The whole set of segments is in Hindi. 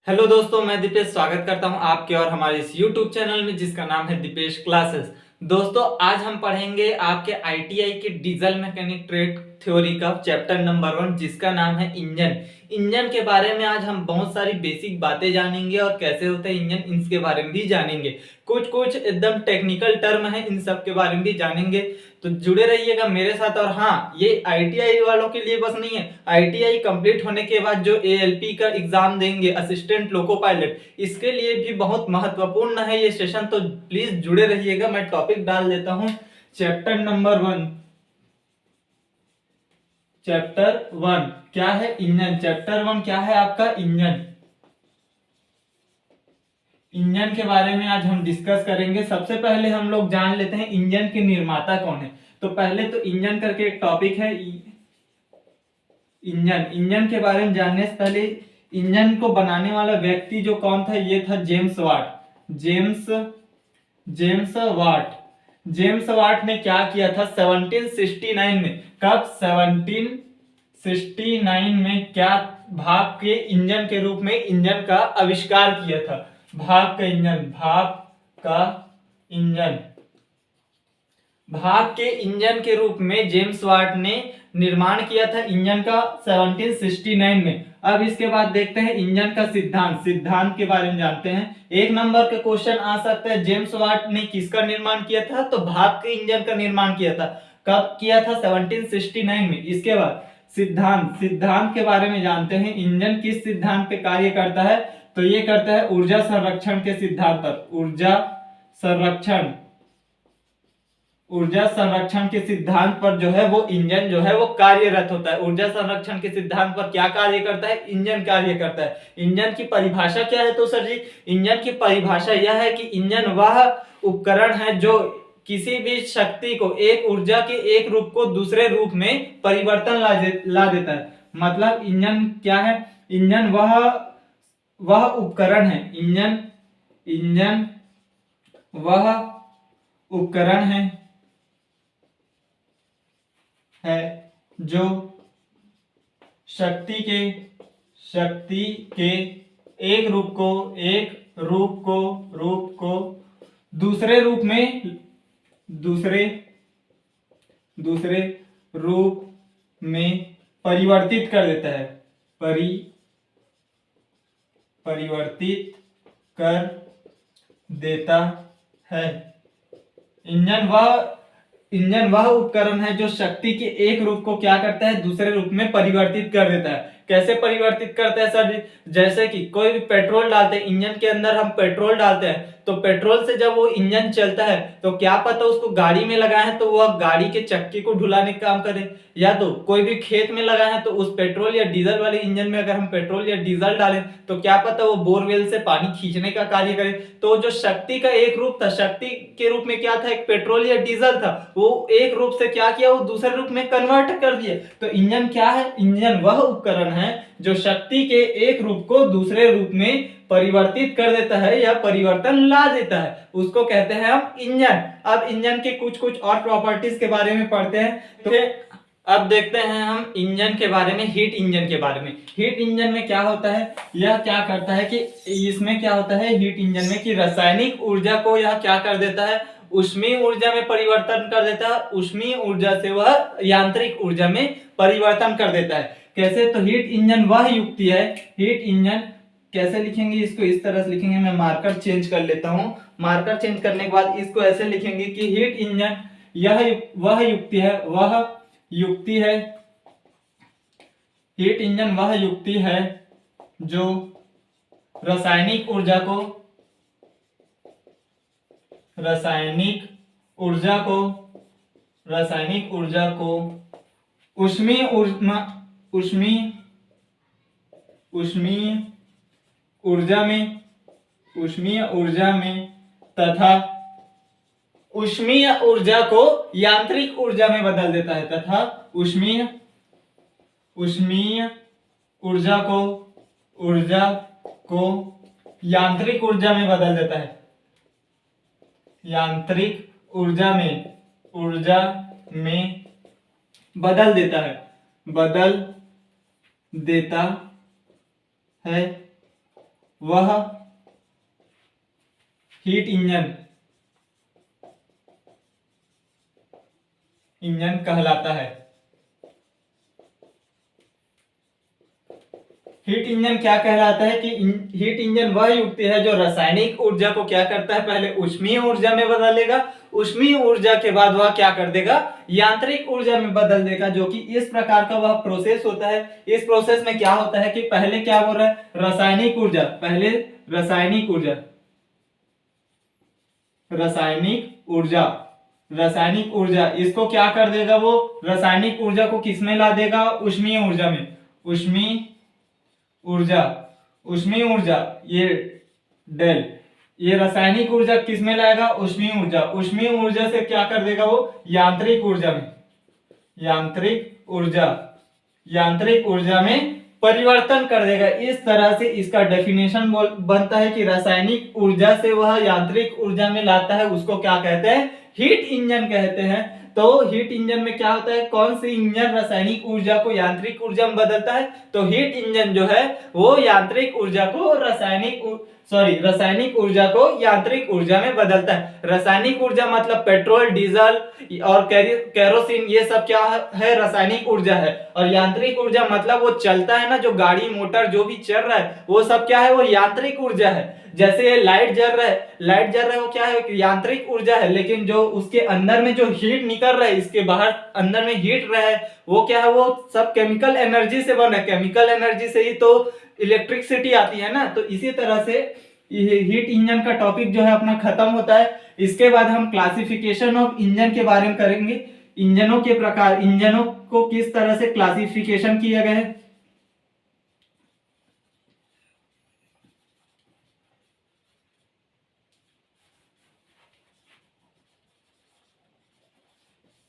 हेलो दोस्तों, मैं दीपेश स्वागत करता हूं आपके और हमारे इस YouTube चैनल में जिसका नाम है दीपेश क्लासेस। दोस्तों, आज हम पढ़ेंगे आपके आईटीआई के डीजल मैकेनिक ट्रेड थ्योरी का चैप्टर नंबर 1 जिसका नाम है इंजन के बारे में आज हम बहुत सारी बेसिक बातें जानेंगे और कैसे होते हैं इंजन, इसके बारे में भी जानेंगे। कुछ कुछ एकदम टेक्निकल टर्म है, इन सब के बारे में भी जानेंगे। तो जुड़े रहिएगा मेरे साथ। और हाँ, ये आईटीआई वालों के लिए बस नहीं है, आईटीआई कंप्लीट होने के बाद जो एएलपी का एग्जाम देंगे, असिस्टेंट लोको पायलट, इसके लिए भी बहुत महत्वपूर्ण है ये सेशन। तो प्लीज जुड़े रहिएगा। मैं टॉपिक डाल देता हूं, चैप्टर नंबर 1। चैप्टर 1 क्या है? इंजन। चैप्टर 1 क्या है आपका? इंजन के बारे में आज हम डिस्कस करेंगे। सबसे पहले हम लोग जान लेते हैं इंजन के निर्माता कौन है। तो पहले तो इंजन करके एक टॉपिक है, इंजन के बारे में जानने से पहले इंजन को बनाने वाला व्यक्ति जो कौन था, ये था जेम्स वाट। जेम्स वाट ने क्या किया था 1769 में? कब? 1769 में क्या भाप के इंजन के रूप में इंजन का आविष्कार किया था। भाप का भाप के इंजन के रूप में जेम्स वाट ने निर्माण किया था इंजन का 1769 में। अब इसके बाद देखते हैं इंजन का सिद्धांत के बारे में जानते हैं। एक नंबर का क्वेश्चन आ सकता है, जेम्स वाट ने किसका निर्माण किया था? तो भाप के इंजन का निर्माण किया था। कब किया था? 1769 में। इसके बाद सिद्धांत के बारे में जानते हैं। इंजन किस सिद्धांत पे कार्य करता है? तो ये करता है ऊर्जा संरक्षण के सिद्धांत पर। ऊर्जा संरक्षण के सिद्धांत पर जो है वो इंजन जो है वो कार्यरत होता है। ऊर्जा संरक्षण के सिद्धांत पर क्या कार्य करता है? इंजन कार्य करता है। इंजन की परिभाषा क्या है? तो सर जी, इंजन की परिभाषा यह है कि इंजन वह उपकरण है जो किसी भी शक्ति को, एक ऊर्जा के एक रूप को दूसरे रूप में परिवर्तन ला देता है। मतलब इंजन क्या है? इंजन वह उपकरण है। इंजन वह उपकरण है जो शक्ति के एक रूप को दूसरे रूप में परिवर्तित कर देता है। परिवर्तित कर देता है। इंजन वह उपकरण है जो शक्ति के एक रूप को क्या करता है? दूसरे रूप में परिवर्तित कर देता है। कैसे परिवर्तित करता है सर? जैसे कि कोई भी पेट्रोल डालते हैं इंजन के अंदर, हम पेट्रोल डालते हैं तो पेट्रोल से जब वो इंजन चलता है तो क्या पता उसको गाड़ी में लगाए हैं तो वह गाड़ी के चक्के को ढुलाने का काम करे, या तो कोई भी खेत में लगाए हैं तो उस पेट्रोल या डीजल वाले इंजन में अगर हम पेट्रोल या डीजल डालें तो क्या पता वो बोरवेल से पानी खींचने का कार्य करे। तो जो शक्ति का एक रूप था, शक्ति के रूप में क्या था? एक पेट्रोल या डीजल था। वो एक रूप से क्या किया? वो दूसरे रूप में कन्वर्ट कर दिया। तो इंजन क्या है? इंजन वह उपकरण है जो शक्ति के एक रूप को दूसरे रूप में परिवर्तित कर देता है या परिवर्तन ला देता है, उसको कहते हैं हम इंजन। अब इंजन के कुछ और प्रॉपर्टीज के बारे में पढ़ते हैं। तो अब देखते हैं हम इंजन के बारे में, हीट इंजन के बारे में। हीट इंजन में क्या होता है? यह क्या करता है कि इसमें क्या होता है हीट इंजन में कि रासायनिक ऊर्जा को यह क्या कर देता है? ऊष्मीय ऊर्जा में परिवर्तन कर देता है। ऊष्मीय ऊर्जा से वह यांत्रिक ऊर्जा में परिवर्तन कर देता है। कैसे? तो हीट इंजन वह युक्ति है, हीट इंजन कैसे लिखेंगे इसको? इस तरह से लिखेंगे। मैं मार्कर चेंज कर लेता हूं। मार्कर चेंज करने के बाद इसको ऐसे लिखेंगे कि हीट इंजन वह युक्ति है हीट इंजन वह युक्ति है जो रासायनिक ऊर्जा को ऊष्मीय ऊर्जा में तथा ऊष्मीय ऊर्जा को यांत्रिक ऊर्जा में बदल देता है। तथा ऊष्मीय ऊर्जा को यांत्रिक ऊर्जा में बदल देता है। यांत्रिक ऊर्जा में बदल देता है। वह हीट इंजन कहलाता है। हीट इंजन क्या कहलाता है कि हीट इंजन वह युक्ति है जो रासायनिक ऊर्जा को क्या करता है, पहले ऊष्मीय ऊर्जा में बदलेगा, ऊष्मीय ऊर्जा के बाद वह क्या कर देगा, यांत्रिक ऊर्जा में बदल देगा, जो कि इस प्रकार का वह प्रोसेस होता है। इस प्रोसेस में क्या होता है कि पहले क्या बोल रहा है, रासायनिक ऊर्जा, पहले रासायनिक ऊर्जा, रासायनिक ऊर्जा, रासायनिक ऊर्जा इसको क्या कर देगा, वो रासायनिक ऊर्जा को किसमें ला देगा, ऊष्मीय ऊर्जा में, ऊष्मीय ऊर्जा, ऊष्मीय ऊर्जा, ये डेल, ये रासायनिक ऊर्जा किसमें लाएगा, ऊष्मीय ऊर्जा, ऊष्मीय ऊर्जा से क्या कर देगा वो, यांत्रिक ऊर्जा में, यांत्रिक ऊर्जा, यांत्रिक ऊर्जा में परिवर्तन कर देगा। इस तरह से इसका डेफिनेशन बनता है कि रासायनिक ऊर्जा से वह यांत्रिक ऊर्जा में लाता है, उसको क्या कहते हैं, हीट इंजन कहते हैं। तो हीट इंजन में क्या होता है, कौन सी इंजन रासायनिक ऊर्जा को यांत्रिक ऊर्जा में बदलता है, तो हीट इंजन जो है वो यांत्रिक ऊर्जा को रासायनिक ऊर्जा को यांत्रिक ऊर्जा में बदलता है। रासायनिक ऊर्जा मतलब पेट्रोल, डीजल और केरोसिन, ये सब क्या है, रासायनिक ऊर्जा है। और यांत्रिक ऊर्जा मतलब वो चलता है ना, जो गाड़ी मोटर जो भी चल रहा है वो सब क्या है, वो यांत्रिक ऊर्जा है। जैसे ये लाइट जल रहा है, लाइट जल रहा है वो क्या है, यांत्रिक ऊर्जा है, लेकिन जो उसके अंदर में जो हीट निकल रहा है, इसके बाहर अंदर में हीट रहा है, वो क्या है, वो सब केमिकल एनर्जी से बना है। केमिकल एनर्जी से ही तो इलेक्ट्रिसिटी आती है ना। तो इसी तरह से हीट इंजन का टॉपिक जो है अपना खत्म होता है। इसके बाद हम क्लासिफिकेशन ऑफ इंजन के बारे में करेंगे, इंजनों के प्रकार, इंजनों को किस तरह से क्लासिफिकेशन किया गया है।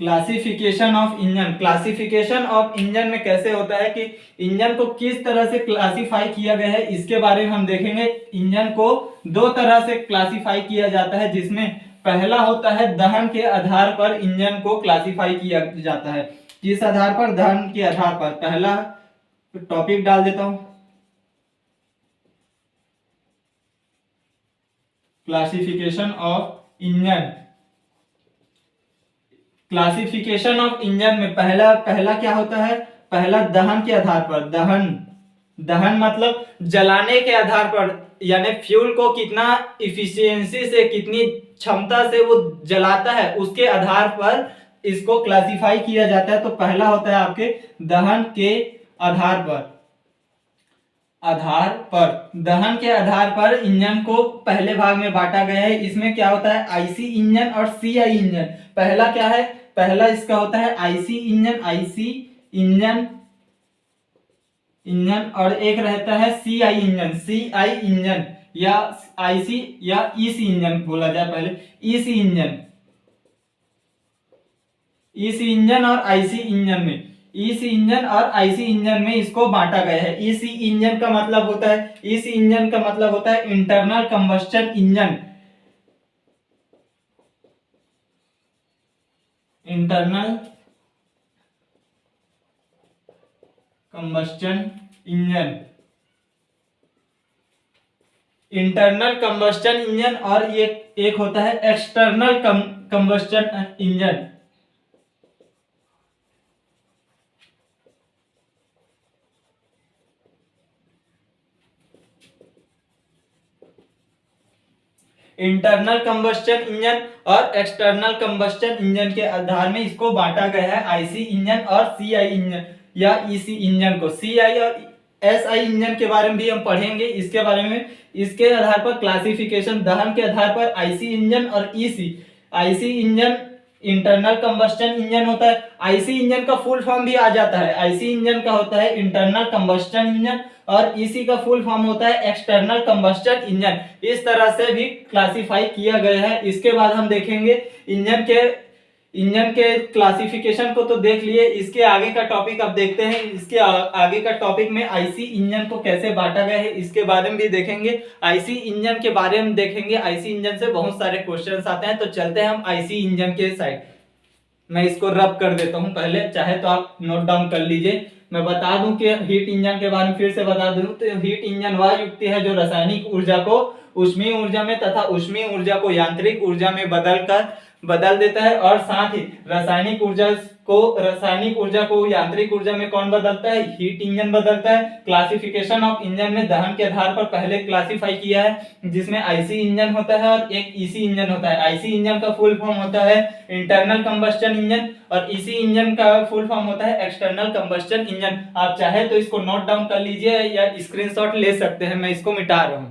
Classification of engine, classification of engine में कैसे होता है कि इंजन को किस तरह से क्लासिफाई किया गया है, इसके बारे में हम देखेंगे। इंजन को दो तरह से क्लासिफाई किया जाता है, जिसमें पहला होता है दहन के आधार पर इंजन को क्लासिफाई किया जाता है। किस आधार पर, दहन के आधार पर। पहला टॉपिक डाल देता हूं, classification of engine. Classification of engine में पहला क्या होता है, पहला दहन के आधार पर, दहन मतलब जलाने के आधार पर, यानी फ्यूल को कितना इफिशियंसी से, कितनी क्षमता से वो जलाता है, उसके आधार पर इसको क्लासिफाई किया जाता है। तो पहला होता है आपके दहन के आधार पर, दहन के आधार पर इंजन को पहले भाग में बांटा गया है। इसमें क्या होता है, आईसी इंजन और सीआई इंजन। पहला क्या है, पहला इसका होता है आईसी इंजन, और एक रहता है सीआई इंजन, या आईसी या ईसी इंजन बोला जाए, पहले ईसी इंजन और आईसी इंजन में इसको बांटा गया है। ईसी इंजन का मतलब होता है internal combustion engine, internal combustion engine, और ये एक होता है external combustion engine. Internal combustion engine और एक्सटर्नल कंबस्शन इंजन के आधार में इसको बांटा गया है, आईसी इंजन और सीआई इंजन या ईसी इंजन को। सीआई और एसआई इंजन के बारे में भी हम पढ़ेंगे, इसके बारे में। इसके आधार पर क्लासिफिकेशन, दहन के आधार पर आईसी इंजन और EC. IC engine internal combustion engine होता है। आईसी इंजन का फुल फॉर्म भी आ जाता है, आईसी इंजन का होता है इंटरनल कंबस्शन इंजन, और ईसी का फुल फॉर्म होता है एक्सटर्नल कंबस्शन इंजन। इस तरह से भी क्लासिफाई किया गया है। इसके बाद हम देखेंगे इंजन के क्लासिफिकेशन को तो देख लिए, इसके आगे का टॉपिक अब देखते हैं। इसके आगे का टॉपिक में आईसी इंजन को कैसे बांटा गया है इसके बारे में भी देखेंगे। आईसी इंजन के बारे में देखेंगे, आईसी इंजन से बहुत सारे क्वेश्चंस आते हैं। तो चलते हैं हम आईसी इंजन के साइड। मैं इसको रब कर देता हूं पहले, चाहे तो आप नोट डाउन कर लीजिए। मैं बता दूं कि हीट इंजन के बारे में फिर से बता दूं तो हीट इंजन वह युक्ति है जो रासायनिक ऊर्जा को ऊष्मीय ऊर्जा में तथा ऊष्मीय ऊर्जा को यांत्रिक ऊर्जा में बदल देता है, और साथ ही रासायनिक ऊर्जा को यांत्रिक ऊर्जा में कौन बदलता है? हीट इंजन बदलता है। क्लासिफिकेशन ऑफ इंजन में दहन के आधार पर पहले क्लासिफाई किया है, जिसमें आईसी इंजन होता है और एक ईसी इंजन होता है। आईसी इंजन का फुल फॉर्म होता है इंटरनल कंबस्टन इंजन और ईसी इंजन का फुल फॉर्म होता है एक्सटर्नल कंबस्टन इंजन। आप चाहे तो इसको नोट डाउन कर लीजिए या स्क्रीनशॉट ले सकते हैं, मैं इसको मिटा रहा हूं।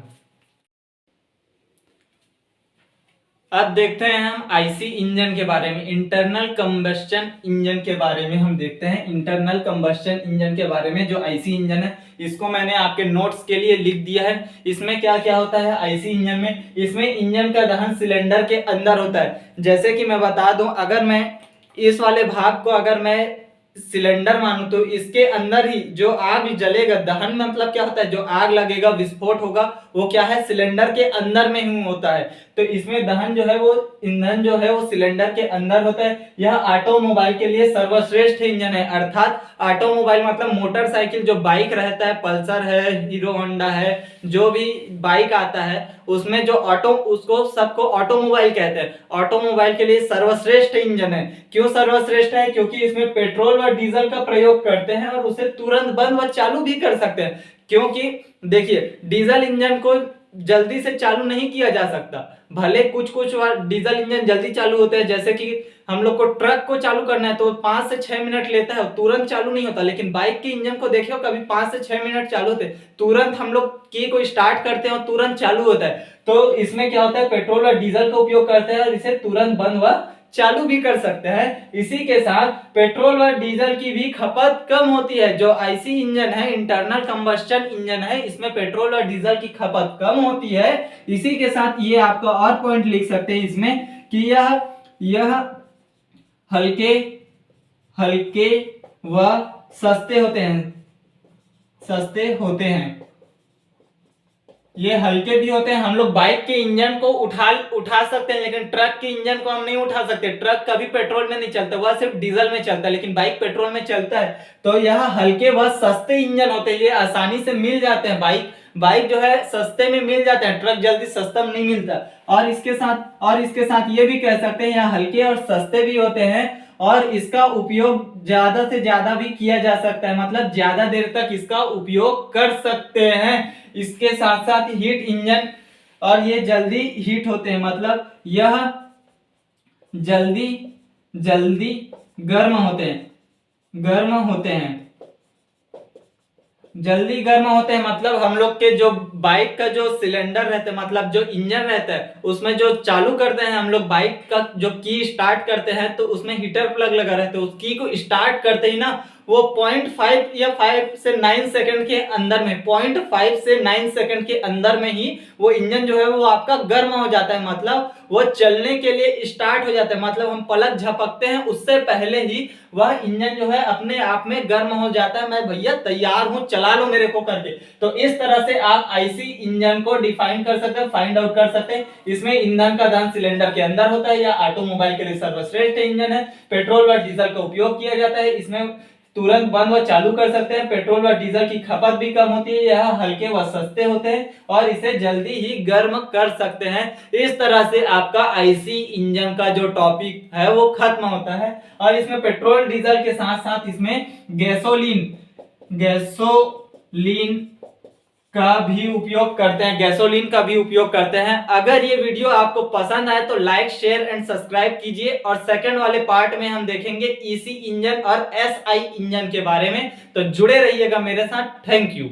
अब देखते हैं हम आईसी इंजन के बारे में, इंटरनल कंबस्टन इंजन के बारे में हम देखते हैं। इंटरनल कंबस्टन इंजन के बारे में जो आईसी इंजन है, इसको मैंने आपके नोट्स के लिए लिख दिया है। इसमें क्या क्या होता है आईसी इंजन में? इसमें इंजन का दहन सिलेंडर के अंदर होता है। जैसे कि मैं बता दूं, अगर मैं इस वाले भाग को अगर मैं सिलेंडर मानू तो इसके अंदर ही जो आग जलेगा, दहन मतलब क्या होता है? जो आग लगेगा, विस्फोट होगा, वो क्या है? सिलेंडर के अंदर में ही होता है। तो इसमें दहन जो है वो ईंधन जो है वो सिलेंडर के अंदर होता है। यह ऑटोमोबाइल के लिए सर्वश्रेष्ठ इंजन है, अर्थात ऑटोमोबाइल मतलब मोटरसाइकिल, जो बाइक रहता है, पल्सर है, हीरो होंडा है, जो भी बाइक आता है उसमें जो उसको सबको ऑटोमोबाइल कहते हैं। ऑटोमोबाइल के लिए सर्वश्रेष्ठ इंजन है। क्यों सर्वश्रेष्ठ है? क्योंकि इसमें पेट्रोल व डीजल का प्रयोग करते हैं और उसे तुरंत बंद व चालू भी कर सकते हैं। क्योंकि देखिए, डीजल इंजन को जल्दी से चालू नहीं किया जा सकता। भले कुछ डीजल इंजन जल्दी चालू होते हैं, जैसे कि हम लोग को ट्रक को चालू करना है तो 5 से 6 मिनट लेता है, तुरंत चालू नहीं होता। लेकिन बाइक के इंजन को देखियो, कभी 5 से 6 मिनट चालू होते, तुरंत हम लोग की को स्टार्ट करते हैं और तुरंत चालू होता है। तो इसमें क्या होता है? पेट्रोल और डीजल का उपयोग करते हैं और इसे तुरंत बंद व चालू भी कर सकते हैं। इसी के साथ पेट्रोल और डीजल की भी खपत कम होती है। जो आईसी इंजन है, इंटरनल कंबस्टन इंजन है, इसमें पेट्रोल और डीजल की खपत कम होती है। इसी के साथ ये आपका और पॉइंट लिख सकते हैं इसमें कि यह हल्के व सस्ते होते हैं। ये हल्के भी होते हैं। हम लोग बाइक के इंजन को उठा सकते हैं, लेकिन ट्रक के इंजन को हम नहीं उठा सकते। ट्रक कभी पेट्रोल में नहीं चलता, वह सिर्फ डीजल में चलता है, लेकिन बाइक पेट्रोल में चलता है। तो यह हल्के व सस्ते इंजन होते हैं, ये आसानी से मिल जाते हैं। बाइक जो है सस्ते में मिल जाते हैं, ट्रक जल्दी सस्ता में नहीं मिलता। और इसके साथ ये भी कह सकते हैं यह हल्के और सस्ते भी होते हैं और इसका उपयोग ज्यादा से ज्यादा भी किया जा सकता है, मतलब ज्यादा देर तक इसका उपयोग कर सकते हैं। इसके साथ साथ हीट इंजन, और ये जल्दी हीट होते हैं, मतलब यह जल्दी गर्म होते हैं। जल्दी गर्म होते हैं मतलब हम लोग के जो बाइक का जो सिलेंडर रहता है, मतलब जो इंजन रहता है, उसमें जो चालू करते हैं हम लोग, बाइक का जो की स्टार्ट करते हैं तो उसमें हीटर प्लग लगा रहता है। उस की को स्टार्ट करते ही ना वो 0.5 या 5 से 9 सेकंड के अंदर में 0.5 से 9 सेकंड के अंदर में ही वो इंजन जो है वो आपका गर्म हो जाता है, मतलब वो चलने के लिए स्टार्ट हो जाता है। मतलब हम पलक झपकते हैं उससे पहले ही वह इंजन जो है अपने आप में गर्म हो जाता है। मैं भैया तैयार हूं, चला लो मेरे को करके। तो इस तरह से आप आईसी इंजन को डिफाइन कर सकते हैं, फाइंड आउट कर सकते हैं। इसमें ईंधन का दहन सिलेंडर के अंदर होता है या ऑटोमोबाइल के लिए सर्वश्रेष्ठ इंजन है। पेट्रोल व डीजल का उपयोग किया जाता है, इसमें तुरंत बंद व चालू कर सकते हैं। पेट्रोल व डीजल की खपत भी कम होती है, यह हल्के व सस्ते होते हैं और इसे जल्दी ही गर्म कर सकते हैं। इस तरह से आपका आईसी इंजन का जो टॉपिक है वो खत्म होता है। और इसमें पेट्रोल डीजल के साथ साथ इसमें गैसोलीन का भी उपयोग करते हैं। अगर ये वीडियो आपको पसंद आए तो लाइक, शेयर एंड सब्सक्राइब कीजिए। और सेकंड वाले पार्ट में हम देखेंगे ईसी इंजन और एसआई इंजन के बारे में, तो जुड़े रहिएगा मेरे साथ। Thank you.